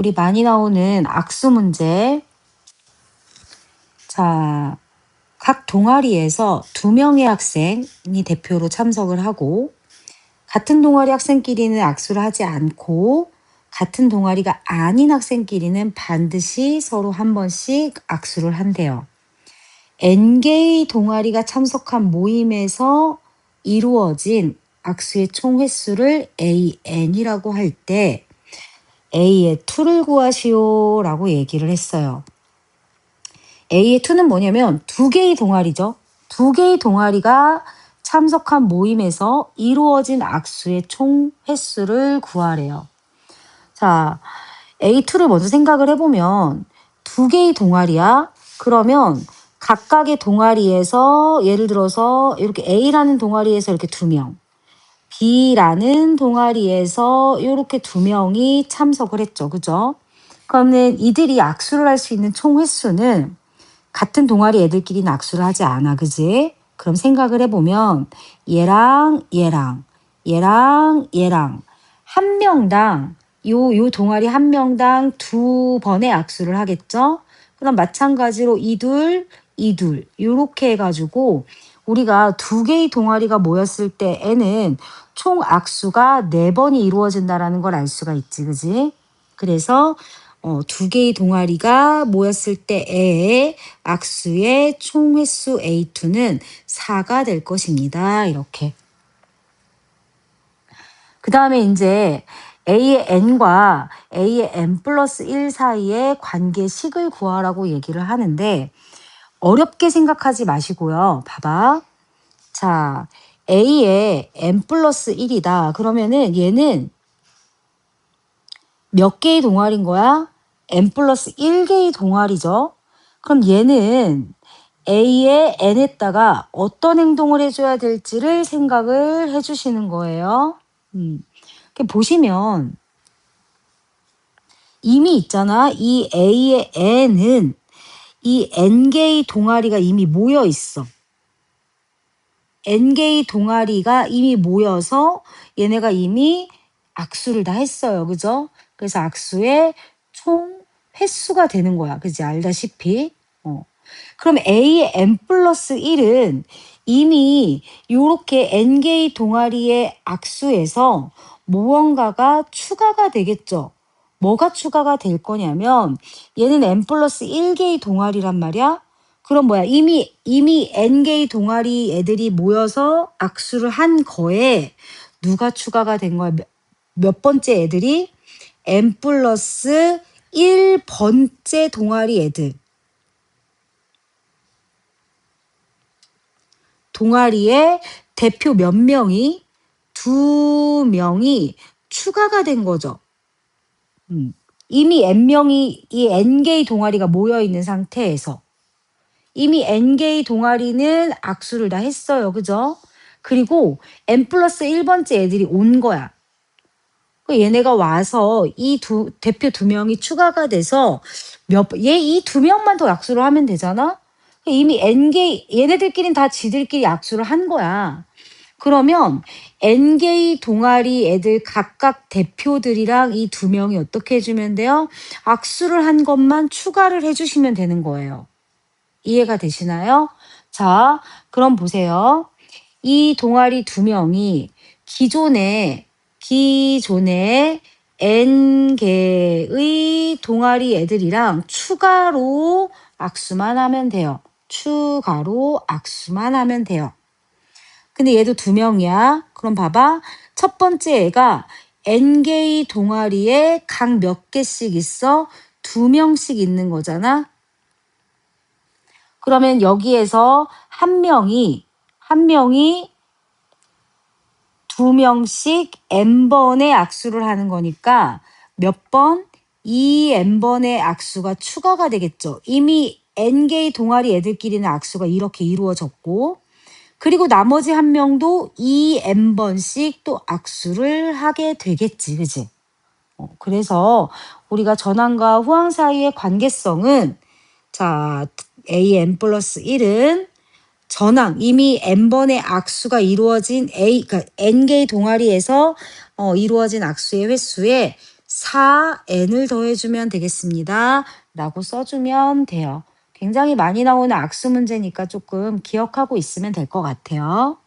우리 많이 나오는 악수 문제. 자, 각 동아리에서 2명의 학생이 대표로 참석을 하고 같은 동아리 학생끼리는 악수를 하지 않고 같은 동아리가 아닌 학생끼리는 반드시 서로 한 번씩 악수를 한대요. N개의 동아리가 참석한 모임에서 이루어진 악수의 총 횟수를 AN이라고 할 때 A의 2를 구하시오 라고 얘기를 했어요. A의 2는 뭐냐면 2개의 동아리죠. 2개의 동아리가 참석한 모임에서 이루어진 악수의 총 횟수를 구하래요. 자, A2를 먼저 생각을 해보면 2개의 동아리야. 그러면 각각의 동아리에서 예를 들어서 이렇게 A라는 동아리에서 이렇게 2명, B라는 동아리에서 이렇게 2명이 참석을 했죠. 그죠? 그러면 이들이 악수를 할 수 있는 총 횟수는 같은 동아리 애들끼리는 악수를 하지 않아. 그지? 그럼 생각을 해보면 얘랑 얘랑 얘랑 얘랑 한 명당 요 동아리 한 명당 2번의 악수를 하겠죠? 그럼 마찬가지로 이둘 요렇게 해가지고 우리가 2개의 동아리가 모였을 때에는 총 악수가 4번이 이루어진다라는 걸 알 수가 있지. 그지? 그래서 2개의 동아리가 모였을 때의 악수의 총 횟수 A2는 4가 될 것입니다. 이렇게. 그 다음에 이제 A의 N과 A의 N 플러스 1 사이의 관계식을 구하라고 얘기를 하는데 어렵게 생각하지 마시고요. 봐봐. 자, A의 N 플러스 1이다. 그러면은 얘는 몇 개의 동아리인 거야? N 플러스 1개의 동아리죠. 그럼 얘는 A의 N에다가 어떤 행동을 해줘야 될지를 생각을 해주시는 거예요. 보시면 이미 있잖아. 이 A의 N은 이 N개의 동아리가 이미 모여 있어. N개의 동아리가 이미 모여서 얘네가 이미 악수를 다 했어요. 그죠? 그래서 악수의 총 횟수가 되는 거야. 그지? 알다시피. 그럼 A의 N 플러스 1은 이미 요렇게 N개의 동아리의 악수에서 무언가가 추가가 되겠죠. 뭐가 추가가 될 거냐면 얘는 N 플러스 1개의 동아리란 말이야. 그럼 뭐야? 이미 N개의 동아리 애들이 모여서 악수를 한 거에 누가 추가가 된 거야? 몇 번째 애들이? N 플러스 1번째 동아리 애들. 동아리에 대표 몇 명이? 2명이 추가가 된 거죠. 이미 N명이 이 N개의 동아리가 모여있는 상태에서 이미 N개의 동아리는 악수를 다 했어요. 그죠? 그리고 N 플러스 1번째 애들이 온 거야. 얘네가 와서 이 대표 2명이 추가가 돼서 이 2명만 더 악수를 하면 되잖아? 이미 얘네들끼리는 다 지들끼리 악수를 한 거야. 그러면 N개의 동아리 애들 각각 대표들이랑 이 2명이 어떻게 해주면 돼요? 악수를 한 것만 추가를 해주시면 되는 거예요. 이해가 되시나요? 자, 그럼 보세요. 이 동아리 2명이 기존에 N개의 동아리 애들이랑 추가로 악수만 하면 돼요. 추가로 악수만 하면 돼요. 근데 얘도 2명이야. 그럼 봐봐. 첫 번째 애가 N개의 동아리에 각 몇 개씩 있어? 2명씩 있는 거잖아. 그러면 여기에서 한 명이 2명씩 N번의 악수를 하는 거니까 몇 번? 2N번의 악수가 추가가 되겠죠. 이미 N개의 동아리 애들끼리는 악수가 이렇게 이루어졌고 그리고 나머지 한 명도 2N번씩 또 악수를 하게 되겠지. 그지? 그래서 우리가 전항과 후항 사이의 관계성은 자, AN 플러스 1은 전항, 이미 N번의 악수가 이루어진 그러니까 N개의 동아리에서 이루어진 악수의 횟수에 4n을 더해주면 되겠습니다. 라고 써주면 돼요. 굉장히 많이 나오는 악수 문제니까 조금 기억하고 있으면 될 것 같아요.